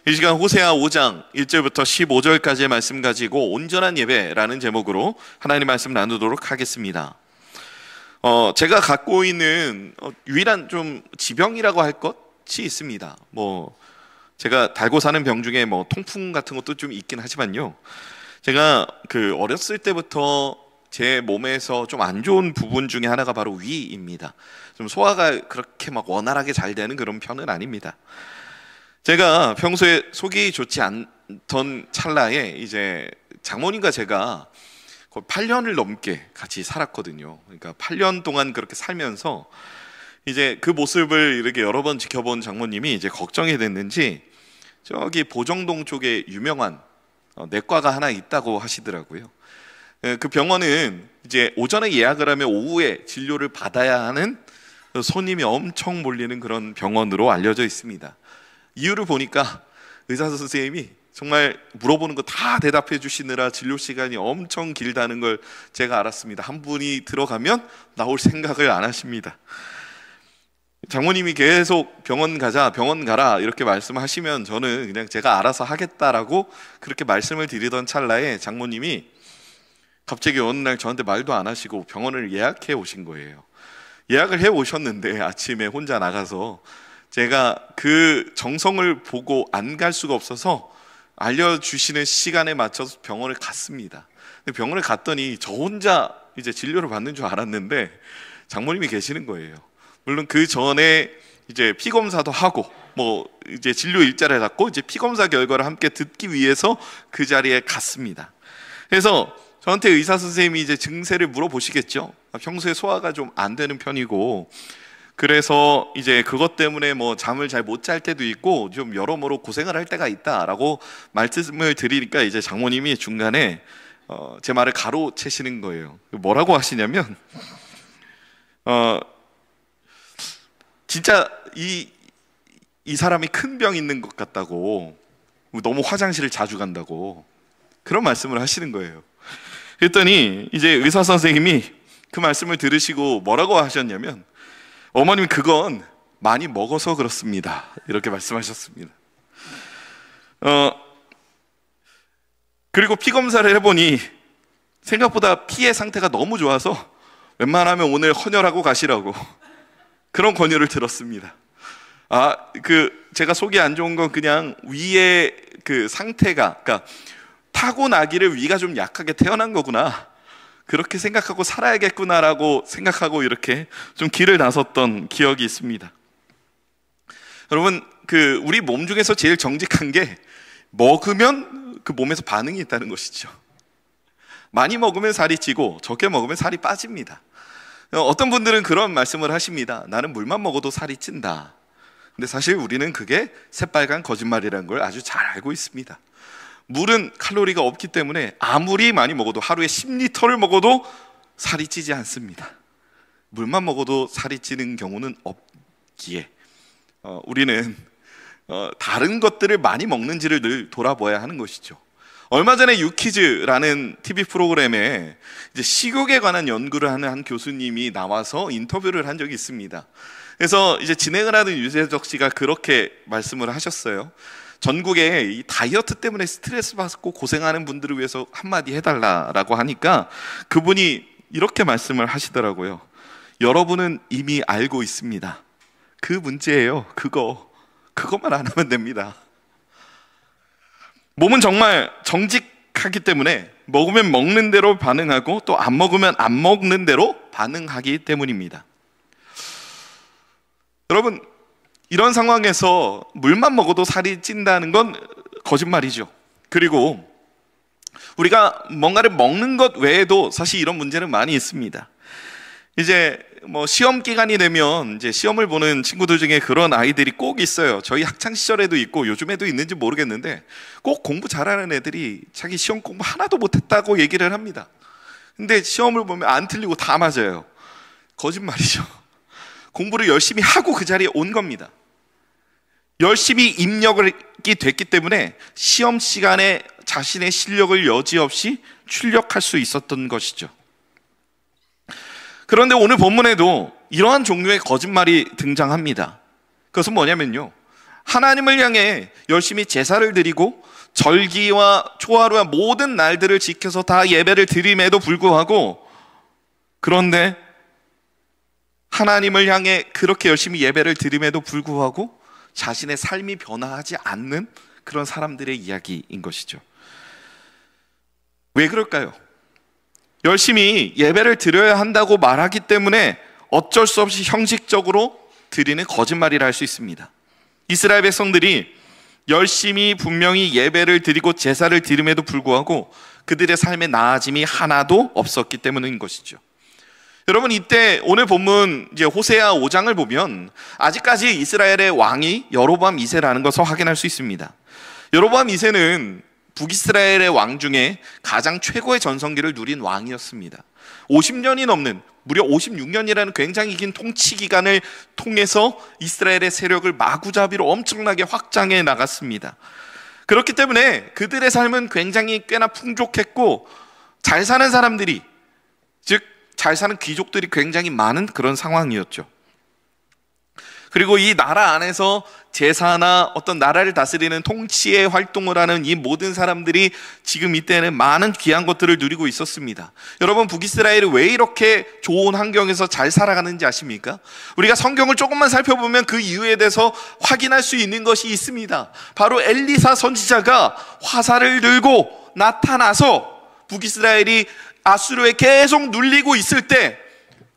이 시간 호세아 5장 1절부터 15절까지의 말씀 가지고 온전한 예배라는 제목으로 하나님 말씀 나누도록 하겠습니다. 제가 갖고 있는 유일한 좀 지병이라고 할 것이 있습니다. 제가 달고 사는 병 중에 통풍 같은 것도 좀 있긴 하지만요. 제가 어렸을 때부터 제 몸에서 좀 안 좋은 부분 중에 하나가 바로 위입니다. 좀 소화가 그렇게 원활하게 잘 되는 그런 편은 아닙니다. 제가 평소에 속이 좋지 않던 찰나에 이제 장모님과 제가 거의 8년을 넘게 같이 살았거든요. 그러니까 8년 동안 그렇게 살면서 이제 그 모습을 이렇게 여러 번 지켜본 장모님이 이제 걱정이 됐는지 저기 보정동 쪽에 유명한 내과가 하나 있다고 하시더라고요. 그 병원은 이제 오전에 예약을 하면 오후에 진료를 받아야 하는 손님이 엄청 몰리는 그런 병원으로 알려져 있습니다. 이유를 보니까 의사 선생님이 정말 물어보는 거 다 대답해 주시느라 진료 시간이 엄청 길다는 걸 제가 알았습니다. 한 분이 들어가면 나올 생각을 안 하십니다. 장모님이 계속 병원 가자, 병원 가라 이렇게 말씀하시면 저는 그냥 제가 알아서 하겠다라고 그렇게 말씀을 드리던 찰나에 장모님이 갑자기 어느 날 저한테 말도 안 하시고 병원을 예약해 오신 거예요. 예약을 해 오셨는데 아침에 혼자 나가서 제가 그 정성을 보고 안 갈 수가 없어서 알려주시는 시간에 맞춰서 병원을 갔습니다. 근데 병원을 갔더니 저 혼자 이제 진료를 받는 줄 알았는데 장모님이 계시는 거예요. 물론 그 전에 이제 피 검사도 하고 이제 진료 일자를 잡고 이제 피 검사 결과를 함께 듣기 위해서 그 자리에 갔습니다. 그래서 저한테 의사 선생님이 이제 증세를 물어보시겠죠. 평소에 소화가 좀 안 되는 편이고 그래서 이제 그것 때문에 잠을 잘 못 잘 때도 있고 좀 여러모로 고생을 할 때가 있다라고 말씀을 드리니까 이제 장모님이 중간에 제 말을 가로채시는 거예요. 뭐라고 하시냐면 진짜 이 사람이 큰 병 있는 것 같다고, 너무 화장실을 자주 간다고 그런 말씀을 하시는 거예요. 그랬더니 이제 의사 선생님이 그 말씀을 들으시고 뭐라고 하셨냐면 어머님 그건 많이 먹어서 그렇습니다 이렇게 말씀하셨습니다. 그리고 피 검사를 해보니 생각보다 피의 상태가 너무 좋아서 웬만하면 오늘 헌혈하고 가시라고 그런 권유를 들었습니다. 제가 속이 안 좋은 건 그냥 위의 그 상태가, 그러니까 타고나기를 위가 좀 약하게 태어난 거구나, 그렇게 생각하고 살아야겠구나라고 생각하고 이렇게 좀 길을 나섰던 기억이 있습니다. 여러분, 우리 몸 중에서 제일 정직한 게 먹으면 그 몸에서 반응이 있다는 것이죠. 많이 먹으면 살이 찌고 적게 먹으면 살이 빠집니다. 어떤 분들은 그런 말씀을 하십니다. 나는 물만 먹어도 살이 찐다. 근데 사실 우리는 그게 새빨간 거짓말이라는 걸 아주 잘 알고 있습니다. 물은 칼로리가 없기 때문에 아무리 많이 먹어도 하루에 10리터를 먹어도 살이 찌지 않습니다. 물만 먹어도 살이 찌는 경우는 없기에 우리는 다른 것들을 많이 먹는지를 늘 돌아봐야 하는 것이죠. 얼마 전에 유퀴즈라는 TV 프로그램에 이제 식욕에 관한 연구를 하는 한 교수님이 나와서 인터뷰를 한 적이 있습니다. 그래서 이제 진행을 하는 유재석 씨가 그렇게 말씀을 하셨어요. 전국에 이 다이어트 때문에 스트레스 받고 고생하는 분들을 위해서 한마디 해달라라고 하니까 그분이 이렇게 말씀을 하시더라고요. 여러분은 이미 알고 있습니다. 그 문제예요. 그것만 안 하면 됩니다. 몸은 정말 정직하기 때문에 먹으면 먹는 대로 반응하고 또 안 먹으면 안 먹는 대로 반응하기 때문입니다. 여러분, 이런 상황에서 물만 먹어도 살이 찐다는 건 거짓말이죠. 그리고 우리가 뭔가를 먹는 것 외에도 사실 이런 문제는 많이 있습니다. 이제 시험 기간이 되면 이제 시험을 보는 친구들 중에 그런 아이들이 꼭 있어요. 저희 학창 시절에도 있고 요즘에도 있는지 모르겠는데 꼭 공부 잘하는 애들이 자기 시험 공부 하나도 못했다고 얘기를 합니다. 근데 시험을 보면 안 틀리고 다 맞아요. 거짓말이죠. 공부를 열심히 하고 그 자리에 온 겁니다. 열심히 입력이 됐기 때문에 시험 시간에 자신의 실력을 여지없이 출력할 수 있었던 것이죠. 그런데 오늘 본문에도 이러한 종류의 거짓말이 등장합니다. 그것은 뭐냐면요, 하나님을 향해 열심히 제사를 드리고 절기와 초하루와 모든 날들을 지켜서 다 예배를 드림에도 불구하고, 그런데 하나님을 향해 그렇게 열심히 예배를 드림에도 불구하고 자신의 삶이 변화하지 않는 그런 사람들의 이야기인 것이죠. 왜 그럴까요? 열심히 예배를 드려야 한다고 말하기 때문에 어쩔 수 없이 형식적으로 드리는 거짓말이라 할 수 있습니다. 이스라엘 백성들이 열심히 분명히 예배를 드리고 제사를 드림에도 불구하고 그들의 삶의 나아짐이 하나도 없었기 때문인 것이죠. 여러분, 이때 오늘 본문 이제 호세아 5장을 보면 아직까지 이스라엘의 왕이 여로보암 2세라는 것을 확인할 수 있습니다. 여로보암 2세는 북이스라엘의 왕 중에 가장 최고의 전성기를 누린 왕이었습니다. 50년이 넘는, 무려 56년이라는 굉장히 긴 통치 기간을 통해서 이스라엘의 세력을 마구잡이로 엄청나게 확장해 나갔습니다. 그렇기 때문에 그들의 삶은 굉장히 꽤나 풍족했고, 잘 사는 사람들이, 즉 잘 사는 귀족들이 굉장히 많은 그런 상황이었죠. 그리고 이 나라 안에서 제사나 어떤 나라를 다스리는 통치의 활동을 하는 이 모든 사람들이 지금 이때는 많은 귀한 것들을 누리고 있었습니다. 여러분, 북이스라엘이 왜 이렇게 좋은 환경에서 잘 살아가는지 아십니까? 우리가 성경을 조금만 살펴보면 그 이유에 대해서 확인할 수 있는 것이 있습니다. 바로 엘리사 선지자가 화살을 들고 나타나서 북이스라엘이 아수르에 계속 눌리고 있을 때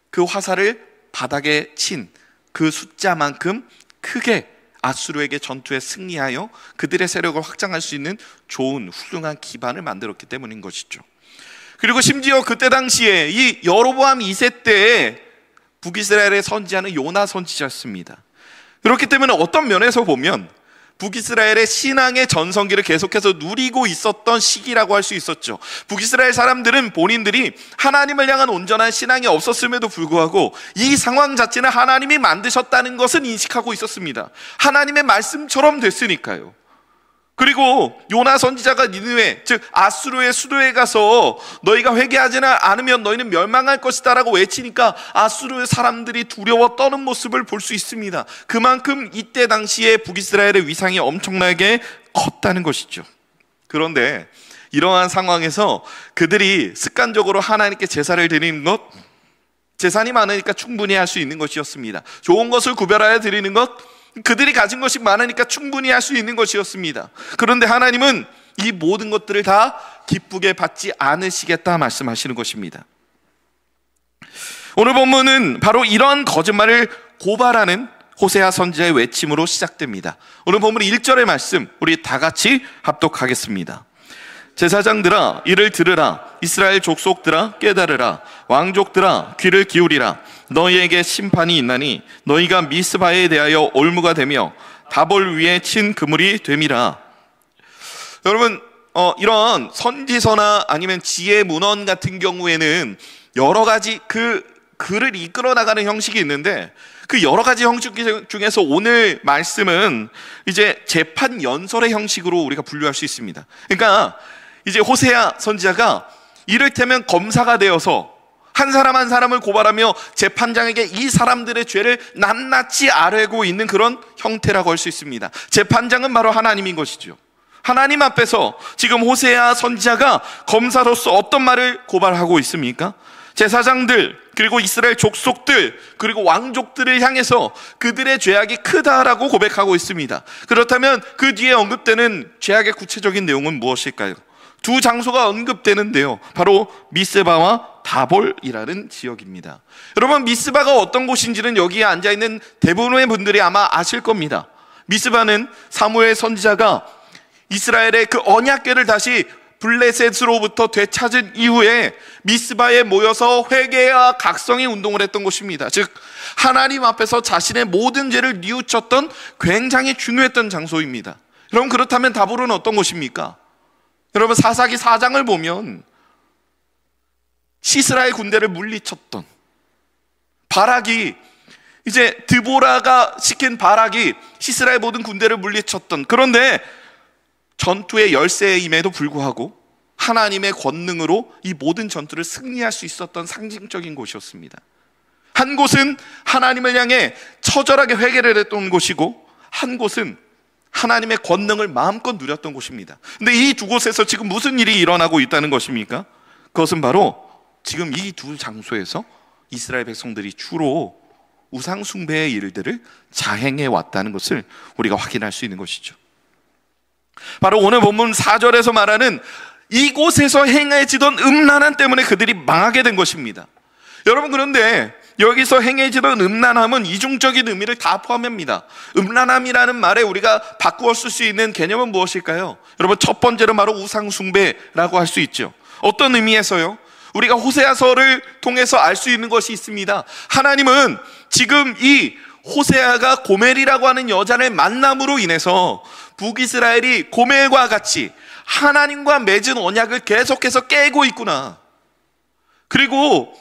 그 화살을 바닥에 친 그 숫자만큼 크게 아수르에게 전투에 승리하여 그들의 세력을 확장할 수 있는 좋은 훌륭한 기반을 만들었기 때문인 것이죠. 그리고 심지어 그때 당시에 이 여로보암 2세 때에 북이스라엘의 선지자는 요나 선지자였습니다. 그렇기 때문에 어떤 면에서 보면 북이스라엘의 신앙의 전성기를 계속해서 누리고 있었던 시기라고 할 수 있었죠. 북이스라엘 사람들은 본인들이 하나님을 향한 온전한 신앙이 없었음에도 불구하고 이 상황 자체는 하나님이 만드셨다는 것은 인식하고 있었습니다. 하나님의 말씀처럼 됐으니까요. 그리고 요나 선지자가 니느웨, 즉 아수르의 수도에 가서 너희가 회개하지는 않으면 너희는 멸망할 것이다 라고 외치니까 아수르의 사람들이 두려워 떠는 모습을 볼 수 있습니다. 그만큼 이때 당시에 북이스라엘의 위상이 엄청나게 컸다는 것이죠. 그런데 이러한 상황에서 그들이 습관적으로 하나님께 제사를 드리는 것, 재산이 많으니까 충분히 할 수 있는 것이었습니다. 좋은 것을 구별하여 드리는 것, 그들이 가진 것이 많으니까 충분히 할 수 있는 것이었습니다. 그런데 하나님은 이 모든 것들을 다 기쁘게 받지 않으시겠다 말씀하시는 것입니다. 오늘 본문은 바로 이런 거짓말을 고발하는 호세아 선지자의 외침으로 시작됩니다. 오늘 본문 1절의 말씀 우리 다 같이 합독하겠습니다. 제사장들아 이를 들으라. 이스라엘 족속들아 깨달으라. 왕족들아 귀를 기울이라. 너희에게 심판이 있나니 너희가 미스바에 대하여 올무가 되며 다볼 위에 친 그물이 됨이라. 여러분, 이런 선지서나 아니면 지혜 문헌 같은 경우에는 여러 가지 그 글을 이끌어 나가는 형식이 있는데, 그 여러 가지 형식 중에서 오늘 말씀은 이제 재판 연설의 형식으로 우리가 분류할 수 있습니다. 그러니까 이제 호세아 선지자가 이를테면 검사가 되어서 한 사람 한 사람을 고발하며 재판장에게 이 사람들의 죄를 낱낱이 아뢰고 있는 그런 형태라고 할 수 있습니다. 재판장은 바로 하나님인 것이죠. 하나님 앞에서 지금 호세아 선지자가 검사로서 어떤 말을 고발하고 있습니까? 제사장들, 그리고 이스라엘 족속들, 그리고 왕족들을 향해서 그들의 죄악이 크다라고 고백하고 있습니다. 그렇다면 그 뒤에 언급되는 죄악의 구체적인 내용은 무엇일까요? 두 장소가 언급되는데요, 바로 미스바와 다볼이라는 지역입니다. 여러분, 미스바가 어떤 곳인지는 여기에 앉아있는 대부분의 분들이 아마 아실 겁니다. 미스바는 사무엘 선지자가 이스라엘의 그 언약궤를 다시 블레셋으로부터 되찾은 이후에 미스바에 모여서 회개와 각성의 운동을 했던 곳입니다. 즉 하나님 앞에서 자신의 모든 죄를 뉘우쳤던 굉장히 중요했던 장소입니다. 여러분, 그렇다면 다볼은 어떤 곳입니까? 여러분, 사사기 4장을 보면 시스라의 군대를 물리쳤던 바락이, 이제 드보라가 시킨 바락이 시스라의 모든 군대를 물리쳤던, 그런데 전투의 열세임에도 불구하고 하나님의 권능으로 이 모든 전투를 승리할 수 있었던 상징적인 곳이었습니다. 한 곳은 하나님을 향해 처절하게 회개를 했던 곳이고, 한 곳은 하나님의 권능을 마음껏 누렸던 곳입니다. 근데 이 두 곳에서 지금 무슨 일이 일어나고 있다는 것입니까? 그것은 바로 지금 이 두 장소에서 이스라엘 백성들이 주로 우상 숭배의 일들을 자행해 왔다는 것을 우리가 확인할 수 있는 것이죠. 바로 오늘 본문 4절에서 말하는 이곳에서 행해지던 음란함 때문에 그들이 망하게 된 것입니다. 여러분, 그런데 여기서 행해지던 음란함은 이중적인 의미를 다 포함합니다. 음란함이라는 말에 우리가 바꾸어 쓸 수 있는 개념은 무엇일까요? 여러분, 첫 번째로 바로 우상 숭배라고 할 수 있죠. 어떤 의미에서요? 우리가 호세아서를 통해서 알 수 있는 것이 있습니다. 하나님은 지금 이 호세아가 고멜이라고 하는 여자를 만남으로 인해서 북이스라엘이 고멜과 같이 하나님과 맺은 언약을 계속해서 깨고 있구나. 그리고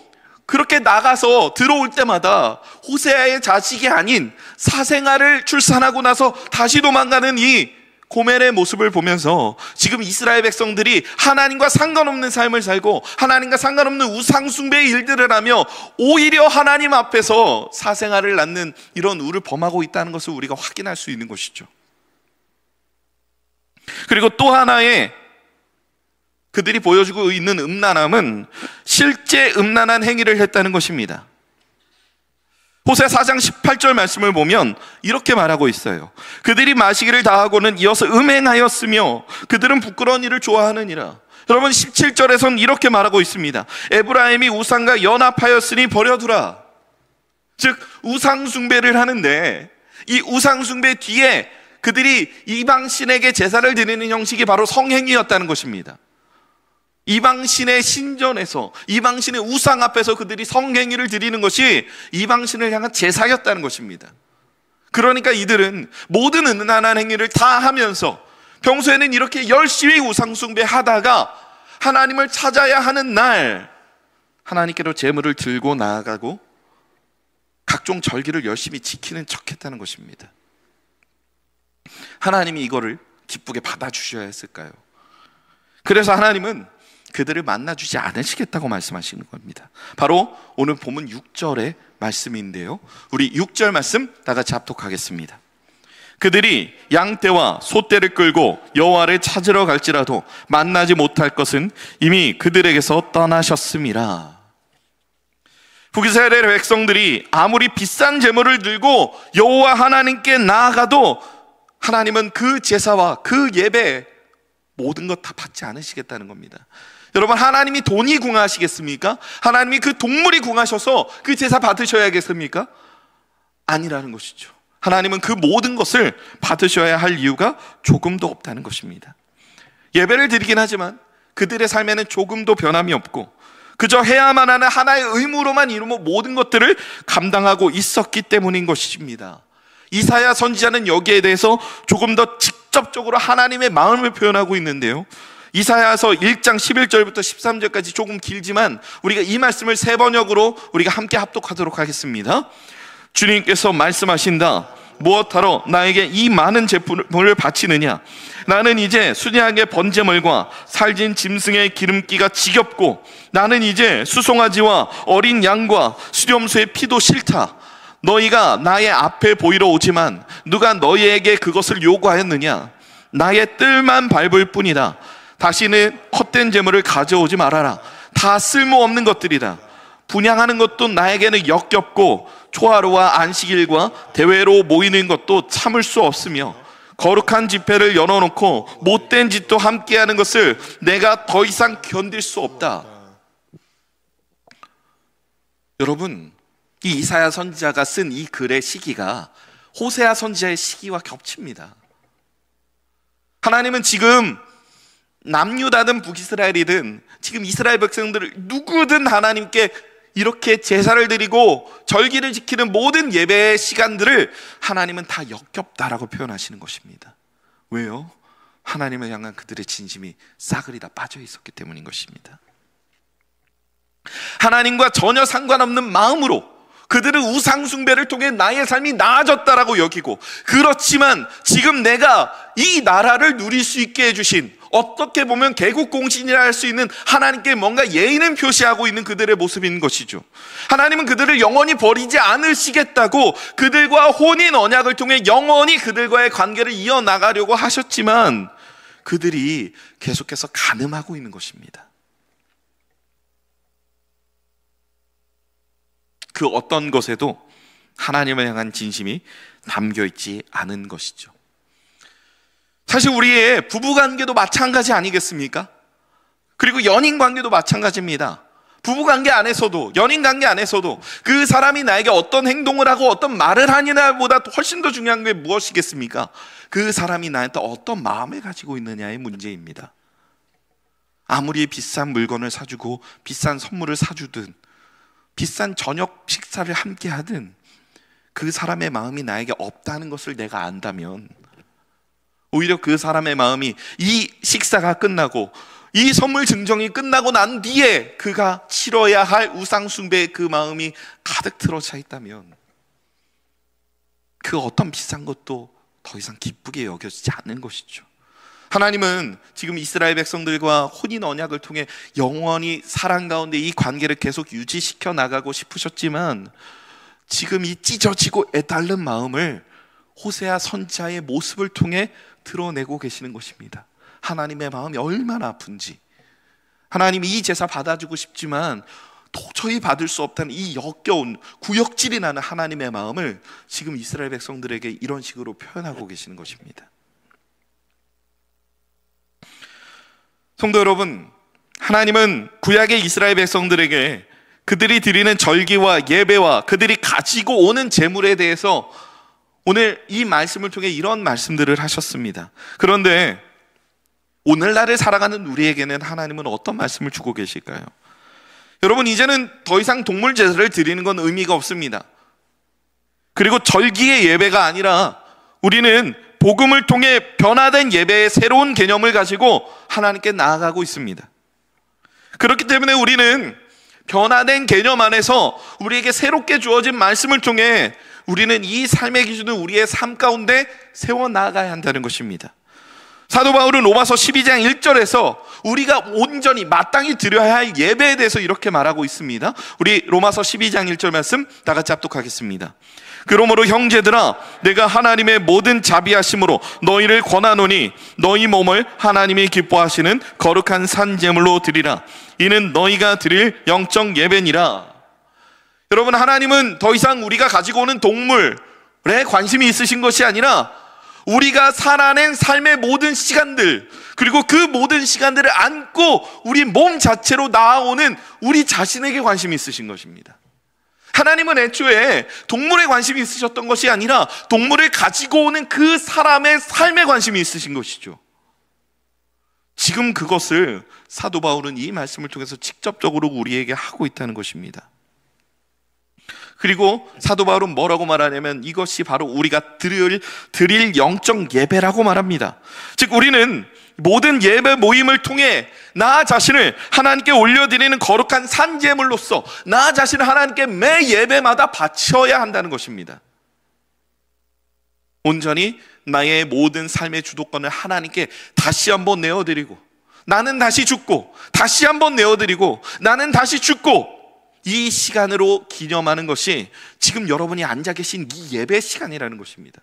그렇게 나가서 들어올 때마다 호세아의 자식이 아닌 사생아를 출산하고 나서 다시 도망가는 이 고멜의 모습을 보면서 지금 이스라엘 백성들이 하나님과 상관없는 삶을 살고 하나님과 상관없는 우상숭배의 일들을 하며 오히려 하나님 앞에서 사생아를 낳는 이런 우를 범하고 있다는 것을 우리가 확인할 수 있는 것이죠. 그리고 또 하나의 그들이 보여주고 있는 음란함은 실제 음란한 행위를 했다는 것입니다. 호세아 4장 18절 말씀을 보면 이렇게 말하고 있어요. 그들이 마시기를 다하고는 이어서 음행하였으며 그들은 부끄러운 일을 좋아하느니라. 여러분, 17절에서는 이렇게 말하고 있습니다. 에브라임이 우상과 연합하였으니 버려두라. 즉 우상 숭배를 하는데 이 우상 숭배 뒤에 그들이 이방신에게 제사를 드리는 형식이 바로 성행위였다는 것입니다. 이방신의 신전에서 이방신의 우상 앞에서 그들이 성행위를 드리는 것이 이방신을 향한 제사였다는 것입니다. 그러니까 이들은 모든 음란한 행위를 다 하면서 평소에는 이렇게 열심히 우상 숭배하다가 하나님을 찾아야 하는 날 하나님께로 제물을 들고 나아가고 각종 절기를 열심히 지키는 척했다는 것입니다. 하나님이 이거를 기쁘게 받아주셔야 했을까요? 그래서 하나님은 그들을 만나주지 않으시겠다고 말씀하시는 겁니다. 바로 오늘 본문 6절의 말씀인데요, 우리 6절 말씀 다 같이 합독하겠습니다. 그들이 양떼와 소떼를 끌고 여호와를 찾으러 갈지라도 만나지 못할 것은 이미 그들에게서 떠나셨음이라. 북이스라엘 백성들이 아무리 비싼 제물을 들고 여호와 하나님께 나아가도 하나님은 그 제사와 그 예배 모든 것 다 받지 않으시겠다는 겁니다. 여러분, 하나님이 돈이 궁하시겠습니까? 하나님이 그 동물이 궁하셔서 그 제사 받으셔야겠습니까? 아니라는 것이죠. 하나님은 그 모든 것을 받으셔야 할 이유가 조금도 없다는 것입니다. 예배를 드리긴 하지만 그들의 삶에는 조금도 변함이 없고 그저 해야만 하는 하나의 의무로만 이루며 모든 것들을 감당하고 있었기 때문인 것입니다. 이사야 선지자는 여기에 대해서 조금 더 직접적으로 하나님의 마음을 표현하고 있는데요, 이사야서 1장 11절부터 13절까지 조금 길지만 우리가 이 말씀을 세 번역으로 우리가 함께 합독하도록 하겠습니다. 주님께서 말씀하신다. 무엇하러 나에게 이 많은 제품을 바치느냐? 나는 이제 순양의 번제물과 살진 짐승의 기름기가 지겹고 나는 이제 수송아지와 어린 양과 수렴소의 피도 싫다. 너희가 나의 앞에 보이러 오지만 누가 너희에게 그것을 요구하였느냐? 나의 뜰만 밟을 뿐이다. 다시는 헛된 제물을 가져오지 말아라. 다 쓸모없는 것들이다. 분향하는 것도 나에게는 역겹고 초하루와 안식일과 대회로 모이는 것도 참을 수 없으며 거룩한 집회를 열어놓고 못된 짓도 함께하는 것을 내가 더 이상 견딜 수 없다. 여러분, 이 이사야 선지자가 쓴 이 글의 시기가 호세아 선지자의 시기와 겹칩니다. 하나님은 지금 남유다든 북이스라엘이든 지금 이스라엘 백성들을 누구든 하나님께 이렇게 제사를 드리고 절기를 지키는 모든 예배의 시간들을 하나님은 다 역겹다라고 표현하시는 것입니다. 왜요? 하나님을 향한 그들의 진심이 싸그리 다 빠져 있었기 때문인 것입니다. 하나님과 전혀 상관없는 마음으로 그들은 우상 숭배를 통해 나의 삶이 나아졌다라고 여기고, 그렇지만 지금 내가 이 나라를 누릴 수 있게 해주신 어떻게 보면 개국공신이라 할 수 있는 하나님께 뭔가 예의는 표시하고 있는 그들의 모습인 것이죠. 하나님은 그들을 영원히 버리지 않으시겠다고 그들과 혼인 언약을 통해 영원히 그들과의 관계를 이어나가려고 하셨지만 그들이 계속해서 간음하고 있는 것입니다. 그 어떤 것에도 하나님을 향한 진심이 담겨있지 않은 것이죠. 사실 우리의 부부관계도 마찬가지 아니겠습니까? 그리고 연인관계도 마찬가지입니다. 부부관계 안에서도, 연인관계 안에서도 그 사람이 나에게 어떤 행동을 하고 어떤 말을 하느냐보다 훨씬 더 중요한 게 무엇이겠습니까? 그 사람이 나한테 어떤 마음을 가지고 있느냐의 문제입니다. 아무리 비싼 물건을 사주고 비싼 선물을 사주든 비싼 저녁 식사를 함께 하든 그 사람의 마음이 나에게 없다는 것을 내가 안다면 오히려 그 사람의 마음이 이 식사가 끝나고 이 선물 증정이 끝나고 난 뒤에 그가 치러야 할 우상 숭배의 그 마음이 가득 들어차 있다면 그 어떤 비싼 것도 더 이상 기쁘게 여겨지지 않는 것이죠. 하나님은 지금 이스라엘 백성들과 혼인 언약을 통해 영원히 사랑 가운데 이 관계를 계속 유지시켜 나가고 싶으셨지만 지금 이 찢어지고 애달른 마음을 호세아 선지자의 모습을 통해 드러내고 계시는 것입니다. 하나님의 마음이 얼마나 아픈지, 하나님이 이 제사 받아주고 싶지만 도저히 받을 수 없다는 이 역겨운 구역질이 나는 하나님의 마음을 지금 이스라엘 백성들에게 이런 식으로 표현하고 계시는 것입니다. 성도 여러분, 하나님은 구약의 이스라엘 백성들에게 그들이 드리는 절기와 예배와 그들이 가지고 오는 재물에 대해서 오늘 이 말씀을 통해 이런 말씀들을 하셨습니다. 그런데 오늘날을 살아가는 우리에게는 하나님은 어떤 말씀을 주고 계실까요? 여러분, 이제는 더 이상 동물 제사를 드리는 건 의미가 없습니다. 그리고 절기의 예배가 아니라 우리는 복음을 통해 변화된 예배의 새로운 개념을 가지고 하나님께 나아가고 있습니다. 그렇기 때문에 우리는 변화된 개념 안에서 우리에게 새롭게 주어진 말씀을 통해 우리는 이 삶의 기준을 우리의 삶 가운데 세워나가야 한다는 것입니다. 사도 바울은 로마서 12장 1절에서 우리가 온전히 마땅히 드려야 할 예배에 대해서 이렇게 말하고 있습니다. 우리 로마서 12장 1절 말씀 다 같이 합독하겠습니다. 그러므로 형제들아, 내가 하나님의 모든 자비하심으로 너희를 권하노니 너희 몸을 하나님이 기뻐하시는 거룩한 산제물로 드리라. 이는 너희가 드릴 영적 예배니라. 여러분, 하나님은 더 이상 우리가 가지고 오는 동물에 관심이 있으신 것이 아니라 우리가 살아낸 삶의 모든 시간들, 그리고 그 모든 시간들을 안고 우리 몸 자체로 나아오는 우리 자신에게 관심이 있으신 것입니다. 하나님은 애초에 동물에 관심이 있으셨던 것이 아니라 동물을 가지고 오는 그 사람의 삶에 관심이 있으신 것이죠. 지금 그것을 사도 바울은 이 말씀을 통해서 직접적으로 우리에게 하고 있다는 것입니다. 그리고 사도 바울은 뭐라고 말하냐면 이것이 바로 우리가 드릴 영적 예배라고 말합니다. 즉 우리는 모든 예배 모임을 통해 나 자신을 하나님께 올려드리는 거룩한 산제물로서 나 자신을 하나님께 매 예배마다 바쳐야 한다는 것입니다. 온전히 나의 모든 삶의 주도권을 하나님께 다시 한번 내어드리고, 나는 다시 죽고 다시 한번 내어드리고 나는 다시 죽고, 이 시간으로 기념하는 것이 지금 여러분이 앉아 계신 이 예배 시간이라는 것입니다.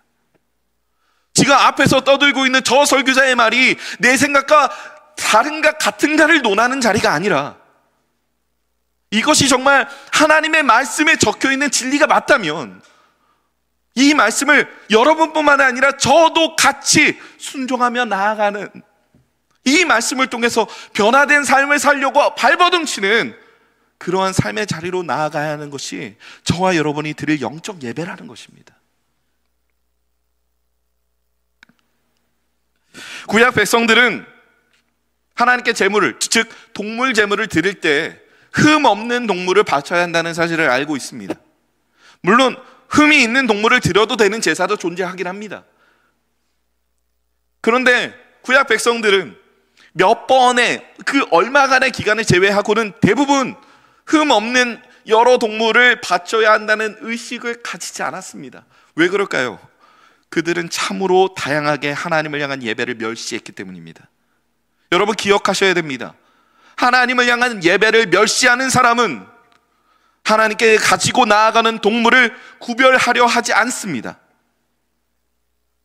지금 앞에서 떠들고 있는 저 설교자의 말이 내 생각과 다른가 같은가를 논하는 자리가 아니라 이것이 정말 하나님의 말씀에 적혀있는 진리가 맞다면 이 말씀을 여러분뿐만 아니라 저도 같이 순종하며 나아가는, 이 말씀을 통해서 변화된 삶을 살려고 발버둥치는 그러한 삶의 자리로 나아가야 하는 것이 저와 여러분이 드릴 영적 예배라는 것입니다. 구약 백성들은 하나님께 제물을, 즉 동물 제물을 드릴 때 흠 없는 동물을 바쳐야 한다는 사실을 알고 있습니다. 물론 흠이 있는 동물을 드려도 되는 제사도 존재하긴 합니다. 그런데 구약 백성들은 몇 번의 그 얼마간의 기간을 제외하고는 대부분 흠 없는 여러 동물을 바쳐야 한다는 의식을 가지지 않았습니다. 왜 그럴까요? 그들은 참으로 다양하게 하나님을 향한 예배를 멸시했기 때문입니다. 여러분 기억하셔야 됩니다. 하나님을 향한 예배를 멸시하는 사람은 하나님께 가지고 나아가는 동물을 구별하려 하지 않습니다.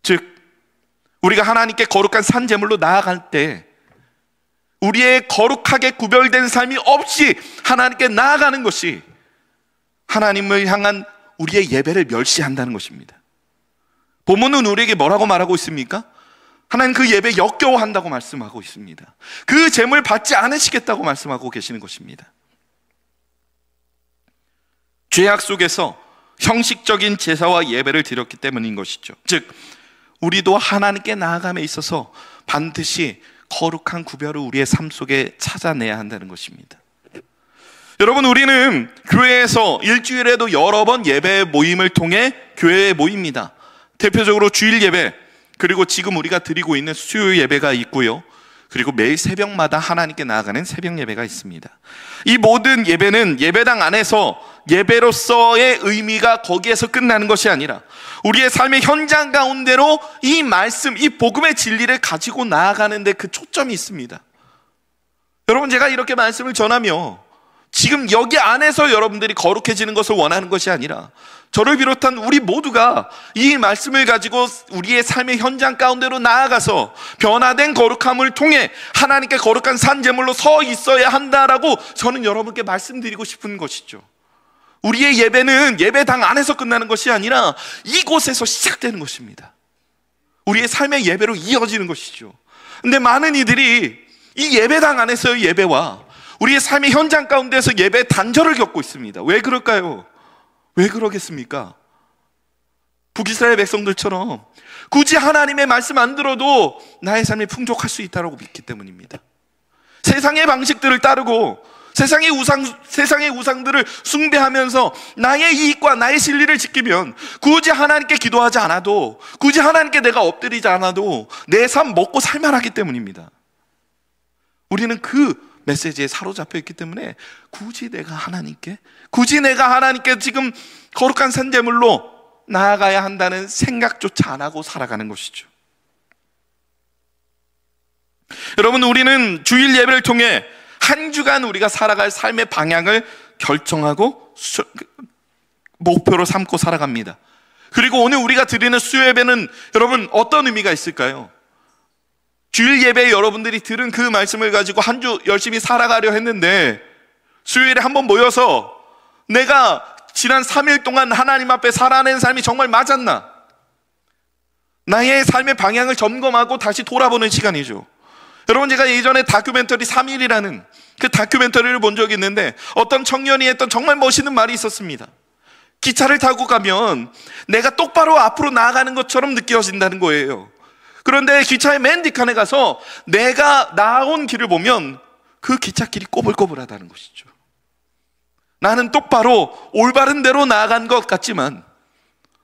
즉, 우리가 하나님께 거룩한 산제물로 나아갈 때 우리의 거룩하게 구별된 삶이 없이 하나님께 나아가는 것이 하나님을 향한 우리의 예배를 멸시한다는 것입니다. 본문은 우리에게 뭐라고 말하고 있습니까? 하나님 그 예배 역겨워한다고 말씀하고 있습니다. 그 제물 받지 않으시겠다고 말씀하고 계시는 것입니다. 죄악 속에서 형식적인 제사와 예배를 드렸기 때문인 것이죠. 즉, 우리도 하나님께 나아감에 있어서 반드시 거룩한 구별을 우리의 삶 속에 찾아내야 한다는 것입니다. 여러분, 우리는 교회에서 일주일에도 여러 번 예배 모임을 통해 교회에 모입니다. 대표적으로 주일 예배, 그리고 지금 우리가 드리고 있는 수요 예배가 있고요. 그리고 매일 새벽마다 하나님께 나아가는 새벽 예배가 있습니다. 이 모든 예배는 예배당 안에서 예배로서의 의미가 거기에서 끝나는 것이 아니라 우리의 삶의 현장 가운데로 이 말씀, 이 복음의 진리를 가지고 나아가는 데 그 초점이 있습니다. 여러분, 제가 이렇게 말씀을 전하며 지금 여기 안에서 여러분들이 거룩해지는 것을 원하는 것이 아니라 저를 비롯한 우리 모두가 이 말씀을 가지고 우리의 삶의 현장 가운데로 나아가서 변화된 거룩함을 통해 하나님께 거룩한 산제물로 서 있어야 한다라고 저는 여러분께 말씀드리고 싶은 것이죠. 우리의 예배는 예배당 안에서 끝나는 것이 아니라 이곳에서 시작되는 것입니다. 우리의 삶의 예배로 이어지는 것이죠. 근데 많은 이들이 이 예배당 안에서의 예배와 우리의 삶의 현장 가운데서 예배 단절을 겪고 있습니다. 왜 그럴까요? 왜 그러겠습니까? 북이스라엘 백성들처럼 굳이 하나님의 말씀 안 들어도 나의 삶이 풍족할 수 있다고 믿기 때문입니다. 세상의 방식들을 따르고 세상의 우상들을 숭배하면서 나의 이익과 나의 진리를 지키면 굳이 하나님께 기도하지 않아도, 굳이 하나님께 내가 엎드리지 않아도 내 삶 먹고 살만하기 때문입니다. 우리는 그 메시지에 사로잡혀 있기 때문에 굳이 내가 하나님께 지금 거룩한 산제물로 나아가야 한다는 생각조차 안 하고 살아가는 것이죠. 여러분, 우리는 주일 예배를 통해 한 주간 우리가 살아갈 삶의 방향을 결정하고 목표로 삼고 살아갑니다. 그리고 오늘 우리가 드리는 수요 예배는 여러분 어떤 의미가 있을까요? 주일 예배에 여러분들이 들은 그 말씀을 가지고 한 주 열심히 살아가려 했는데 수요일에 한번 모여서 내가 지난 3일 동안 하나님 앞에 살아낸 삶이 정말 맞았나? 나의 삶의 방향을 점검하고 다시 돌아보는 시간이죠. 여러분, 제가 예전에 다큐멘터리 3일이라는 그 다큐멘터리를 본 적이 있는데 어떤 청년이 했던 정말 멋있는 말이 있었습니다. 기차를 타고 가면 내가 똑바로 앞으로 나아가는 것처럼 느껴진다는 거예요. 그런데 기차의 맨 뒷칸에 가서 내가 나온 길을 보면 그 기찻길이 꼬불꼬불하다는 것이죠. 나는 똑바로 올바른 대로 나아간 것 같지만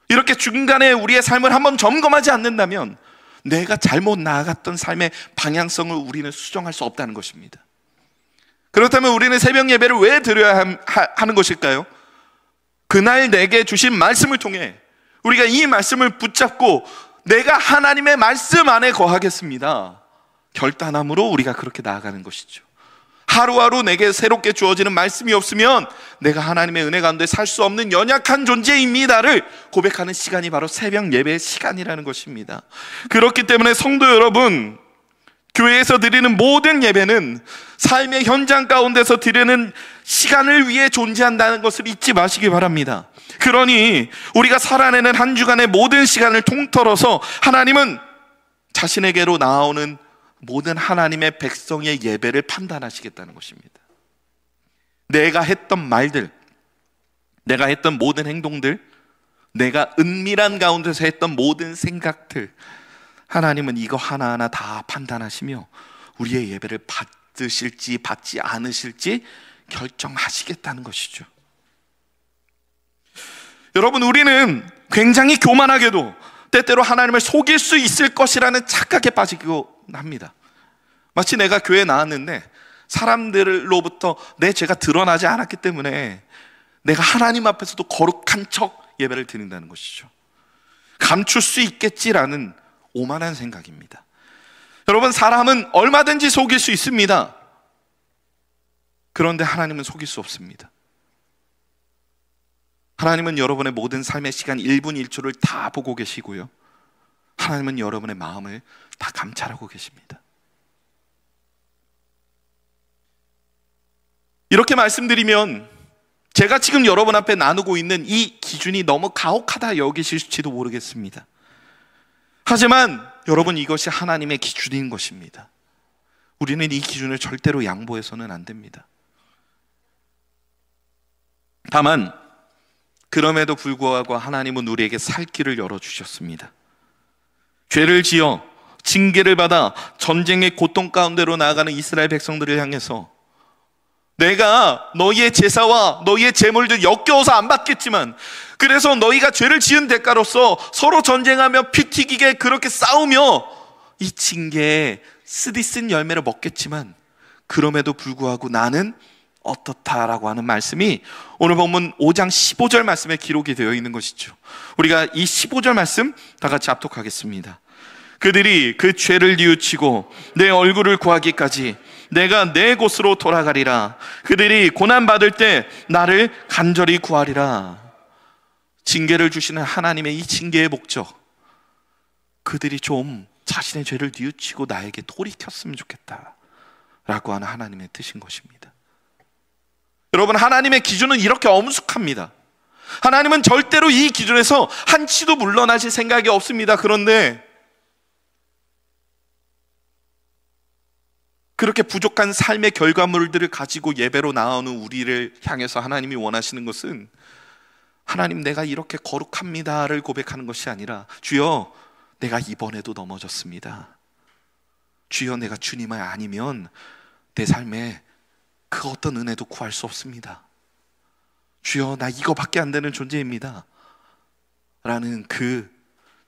이렇게 중간에 우리의 삶을 한번 점검하지 않는다면 내가 잘못 나아갔던 삶의 방향성을 우리는 수정할 수 없다는 것입니다. 그렇다면 우리는 새벽 예배를 왜 드려야 하는 것일까요? 그날 내게 주신 말씀을 통해 우리가 이 말씀을 붙잡고 내가 하나님의 말씀 안에 거하겠습니다, 결단함으로 우리가 그렇게 나아가는 것이죠. 하루하루 내게 새롭게 주어지는 말씀이 없으면 내가 하나님의 은혜 가운데 살 수 없는 연약한 존재입니다를 고백하는 시간이 바로 새벽 예배의 시간이라는 것입니다. 그렇기 때문에 성도 여러분, 교회에서 드리는 모든 예배는 삶의 현장 가운데서 드리는 시간을 위해 존재한다는 것을 잊지 마시기 바랍니다. 그러니 우리가 살아내는 한 주간의 모든 시간을 통틀어서 하나님은 자신에게로 나오는 모든 하나님의 백성의 예배를 판단하시겠다는 것입니다. 내가 했던 말들, 내가 했던 모든 행동들, 내가 은밀한 가운데서 했던 모든 생각들, 하나님은 이거 하나하나 다 판단하시며 우리의 예배를 받으실지 받지 않으실지 결정하시겠다는 것이죠. 여러분, 우리는 굉장히 교만하게도 때때로 하나님을 속일 수 있을 것이라는 착각에 빠지고 합니다. 마치 내가 교회에 나왔는데 사람들로부터 내 죄가 드러나지 않았기 때문에 내가 하나님 앞에서도 거룩한 척 예배를 드린다는 것이죠. 감출 수 있겠지라는 오만한 생각입니다. 여러분, 사람은 얼마든지 속일 수 있습니다. 그런데 하나님은 속일 수 없습니다. 하나님은 여러분의 모든 삶의 시간 1분 1초를 다 보고 계시고요, 하나님은 여러분의 마음을 다 감찰하고 계십니다. 이렇게 말씀드리면 제가 지금 여러분 앞에 나누고 있는 이 기준이 너무 가혹하다 여기실지도 모르겠습니다. 하지만 여러분, 이것이 하나님의 기준인 것입니다. 우리는 이 기준을 절대로 양보해서는 안 됩니다. 다만 그럼에도 불구하고 하나님은 우리에게 살 길을 열어주셨습니다. 죄를 지어 징계를 받아 전쟁의 고통 가운데로 나아가는 이스라엘 백성들을 향해서 내가 너희의 제사와 너희의 제물들 역겨워서 안 받겠지만, 그래서 너희가 죄를 지은 대가로서 서로 전쟁하며 피 튀기게 그렇게 싸우며 이 징계에 쓰디쓴 열매를 먹겠지만 그럼에도 불구하고 나는 어떻다라고 하는 말씀이 오늘 본문 5장 15절 말씀에 기록이 되어 있는 것이죠. 우리가 이 15절 말씀 다 같이 합독하겠습니다. 그들이 그 죄를 뉘우치고 내 얼굴을 구하기까지 내가 내 곳으로 돌아가리라. 그들이 고난받을 때 나를 간절히 구하리라. 징계를 주시는 하나님의 이 징계의 목적, 그들이 좀 자신의 죄를 뉘우치고 나에게 돌이켰으면 좋겠다 라고 하는 하나님의 뜻인 것입니다. 여러분, 하나님의 기준은 이렇게 엄숙합니다. 하나님은 절대로 이 기준에서 한치도 물러나실 생각이 없습니다. 그런데 그렇게 부족한 삶의 결과물들을 가지고 예배로 나오는 우리를 향해서 하나님이 원하시는 것은, 하나님 내가 이렇게 거룩합니다를 고백하는 것이 아니라, 주여 내가 이번에도 넘어졌습니다. 주여 내가 주님을 아니면 내 삶에 그 어떤 은혜도 구할 수 없습니다. 주여 나 이거밖에 안 되는 존재입니다 라는 그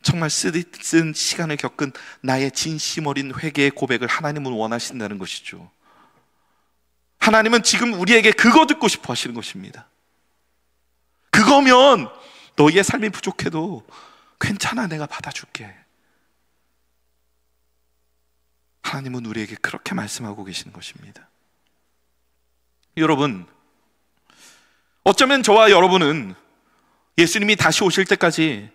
정말 쓰디쓴 시간을 겪은 나의 진심 어린 회개의 고백을 하나님은 원하신다는 것이죠. 하나님은 지금 우리에게 그거 듣고 싶어 하시는 것입니다. 그거면 너희의 삶이 부족해도 괜찮아, 내가 받아줄게. 하나님은 우리에게 그렇게 말씀하고 계시는 것입니다. 여러분, 어쩌면 저와 여러분은 예수님이 다시 오실 때까지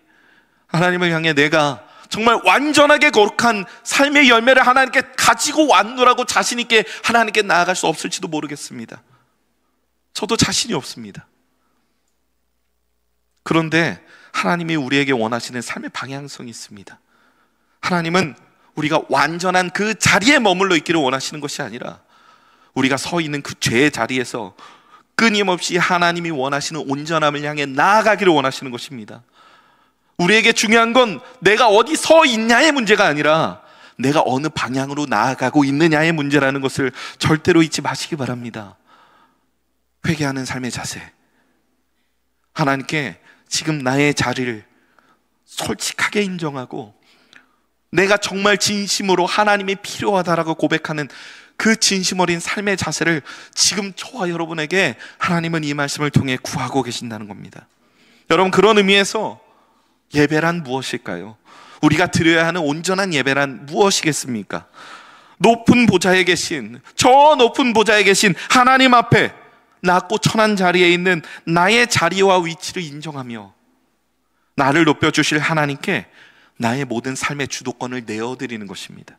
하나님을 향해 내가 정말 완전하게 거룩한 삶의 열매를 하나님께 가지고 왔노라고 자신 있게 하나님께 나아갈 수 없을지도 모르겠습니다. 저도 자신이 없습니다. 그런데 하나님이 우리에게 원하시는 삶의 방향성이 있습니다. 하나님은 우리가 완전한 그 자리에 머물러 있기를 원하시는 것이 아니라, 우리가 서 있는 그 죄의 자리에서 끊임없이 하나님이 원하시는 온전함을 향해 나아가기를 원하시는 것입니다. 우리에게 중요한 건 내가 어디 서 있냐의 문제가 아니라 내가 어느 방향으로 나아가고 있느냐의 문제라는 것을 절대로 잊지 마시기 바랍니다. 회개하는 삶의 자세, 하나님께 지금 나의 자리를 솔직하게 인정하고 내가 정말 진심으로 하나님이 필요하다라고 고백하는 그 진심 어린 삶의 자세를 지금 저와 여러분에게 하나님은 이 말씀을 통해 구하고 계신다는 겁니다. 여러분, 그런 의미에서 예배란 무엇일까요? 우리가 드려야 하는 온전한 예배란 무엇이겠습니까? 높은 보좌에 계신, 저 높은 보좌에 계신 하나님 앞에 낮고 천한 자리에 있는 나의 자리와 위치를 인정하며 나를 높여주실 하나님께 나의 모든 삶의 주도권을 내어드리는 것입니다.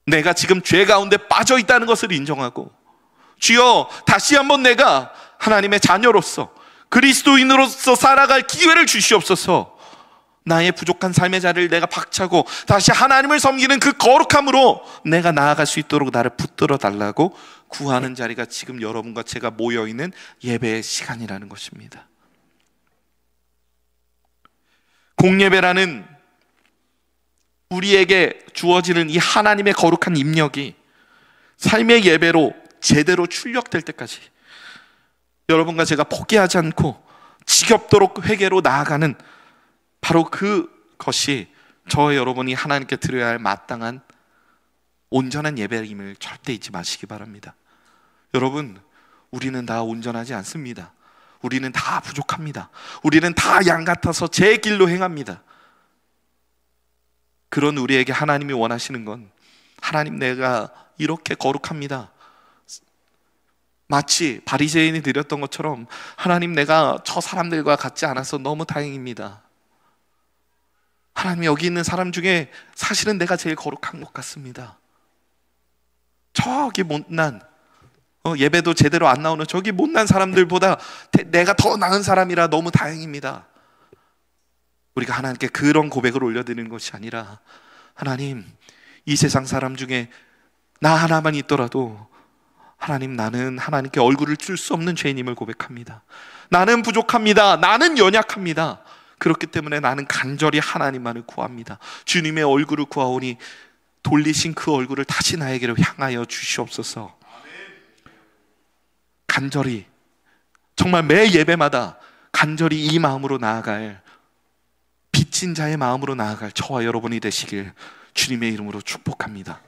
내가 지금 죄 가운데 빠져 있다는 것을 인정하고, 주여 다시 한번 내가 하나님의 자녀로서 그리스도인으로서 살아갈 기회를 주시옵소서. 나의 부족한 삶의 자리를 내가 박차고 다시 하나님을 섬기는 그 거룩함으로 내가 나아갈 수 있도록 나를 붙들어 달라고 구하는 자리가 지금 여러분과 제가 모여있는 예배의 시간이라는 것입니다. 공예배라는 우리에게 주어지는 이 하나님의 거룩한 입력이 삶의 예배로 제대로 출력될 때까지 여러분과 제가 포기하지 않고 지겹도록 회개로 나아가는 바로 그것이 저와 여러분이 하나님께 드려야 할 마땅한 온전한 예배임을 절대 잊지 마시기 바랍니다. 여러분, 우리는 다 온전하지 않습니다. 우리는 다 부족합니다. 우리는 다 양 같아서 제 길로 행합니다. 그런 우리에게 하나님이 원하시는 건, 하나님 내가 이렇게 거룩합니다, 마치 바리새인이 드렸던 것처럼, 하나님 내가 저 사람들과 같지 않아서 너무 다행입니다, 하나님 여기 있는 사람 중에 사실은 내가 제일 거룩한 것 같습니다, 저기 못난 예배도 제대로 안 나오는 저기 못난 사람들보다 내가 더 나은 사람이라 너무 다행입니다. 우리가 하나님께 그런 고백을 올려드리는 것이 아니라, 하나님 이 세상 사람 중에 나 하나만 있더라도 하나님, 나는 하나님께 얼굴을 줄 수 없는 죄인임을 고백합니다. 나는 부족합니다. 나는 연약합니다. 그렇기 때문에 나는 간절히 하나님만을 구합니다. 주님의 얼굴을 구하오니 돌리신 그 얼굴을 다시 나에게로 향하여 주시옵소서. 간절히, 정말 매 예배마다 간절히 이 마음으로 나아갈, 빚진 자의 마음으로 나아갈 저와 여러분이 되시길 주님의 이름으로 축복합니다.